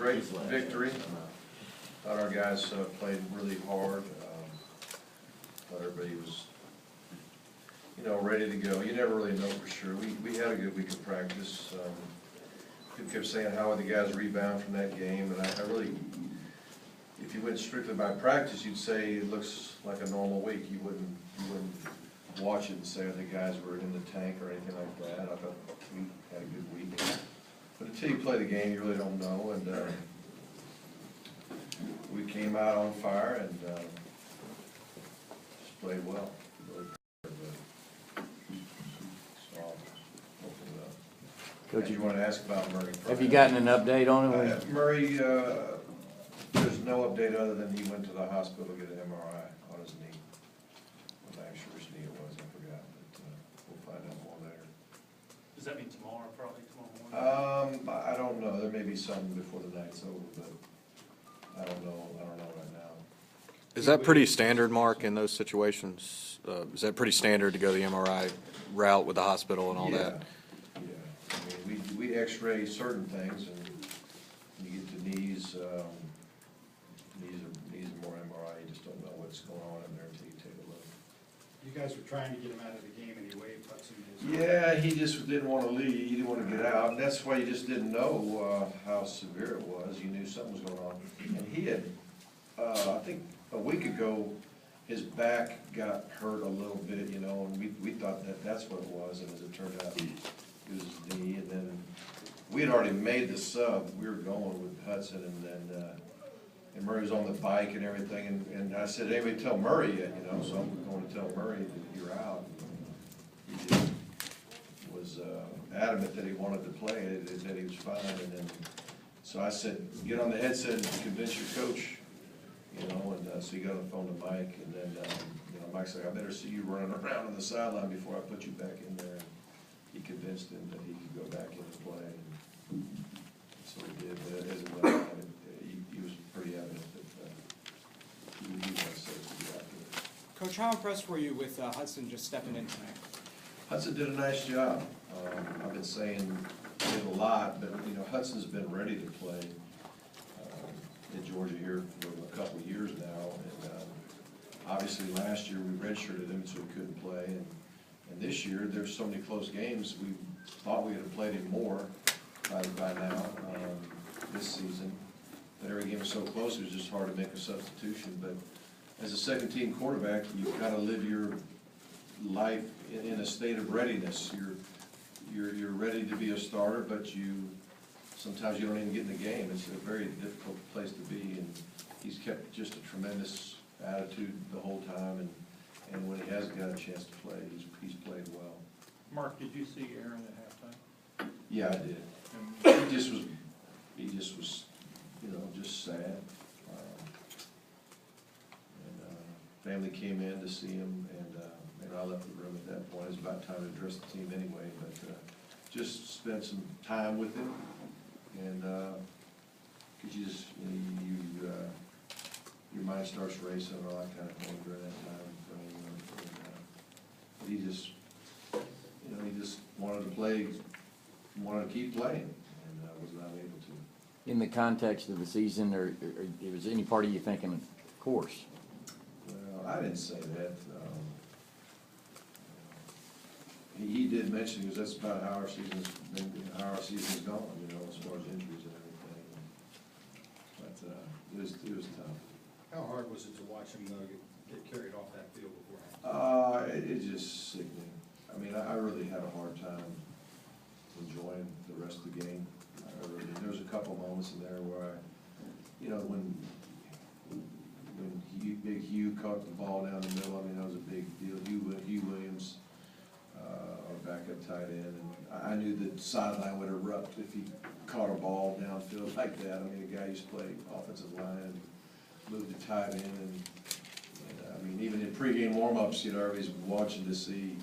great victory. Thought our guys played really hard. Thought everybody was, ready to go. You never really know for sure. We had a good week of practice. People kept saying, how would the guys rebound from that game? And I really, if you went strictly by practice, you'd say it looks like a normal week. You wouldn't watch it and say the guys were in the tank or anything like that. I thought we had a good week. But until you play the game, you really don't know. And we came out on fire and just played well. Coach, you want to ask about Murray? Have you gotten an update on him? Murray, there's no update other than he went to the hospital to get an MRI on his knee. I'm not sure which knee it was, I forgot, but we'll find out more later. Does that mean tomorrow, probably tomorrow morning? I don't know. There may be something before the night's over, but I don't know right now. Is that pretty standard, Mark, in those situations? Is that pretty standard to go the MRI route with the hospital and all that? Yeah. I mean, we x-ray certain things, and you get to knees, knees are more MRI. You just don't know what's going on in there until you take a look. You guys were trying to get him out of the game anyway, Hudson is. Yeah, he just didn't want to leave. He didn't want to get out, and that's why you just didn't know how severe it was. You knew something was going on, and he had, I think, a week ago, his back got hurt a little bit, and we thought that's what it was, and as it turned out, it was his knee, and then we had already made the sub. We were going with Hudson, and and Murray was on the bike and everything, and I said, anybody tell Murray yet, so I'm going to tell Murray that you're out. He just was adamant that he wanted to play, that he was fine, and then, so I said, get on the headset and convince your coach, and so he got on the phone to Mike, and then, Mike said, I better see you running around on the sideline before I put you back in there. He convinced him that he could go back in and play, and so he did. But as it went on, he was pretty adamant that he wanted to say to be out there. Coach, how impressed were you with Hudson just stepping in tonight? Hudson did a nice job. I've been saying it a lot, but Hudson's been ready to play at Georgia here for a couple of years now, and obviously last year we redshirted him so he couldn't play, and this year there's so many close games. We thought we would have played him more by now this season. But every game was so close, it was just hard to make a substitution. But as a second-team quarterback, you kind of live your life in a state of readiness. You're ready to be a starter, but sometimes you don't even get in the game. It's a very difficult place to be, and he's kept just a tremendous attitude the whole time, and when he has got a chance to play, he's played well. Mark, did you see Aaron at halftime? Yeah, I did. He just was, just sad. Family came in to see him, and I left the room at that point. It was about time to address the team anyway, but just spent some time with him, and cause you just, your mind starts racing and all that kind of thing during that time. But he just wanted to play, wanted to keep playing, and was not able to. In the context of the season, or was any part of you thinking, of course? Well, I didn't say that. He did mention, because that's about how our season's been, how our season's gone, as far as injuries and everything. But it was tough. How hard was it to watch him get carried off that field beforehand? It's just sickening. I mean, I really had a hard time enjoying the rest of the game. There was a couple moments in there where when Big Hugh caught the ball down the middle, that was a big deal. Hugh Williams, our backup tight end, and I knew the sideline would erupt if he caught a ball downfield like that. A guy used to play offensive line and moved to tight end, and even in pregame warm-ups, everybody's watching to see,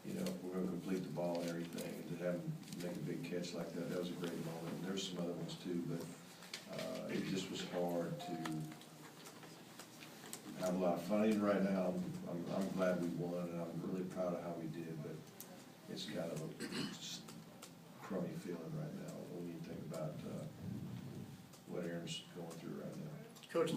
if we're going to complete the ball and everything, and to have him make a big catch like that was a great moment. And there's some other ones too, but it just was hard to have a lot of fun. Even right now, I'm glad we won, and I'm really proud of how we did, but it's kind of a crummy feeling right now when you think about Coach Long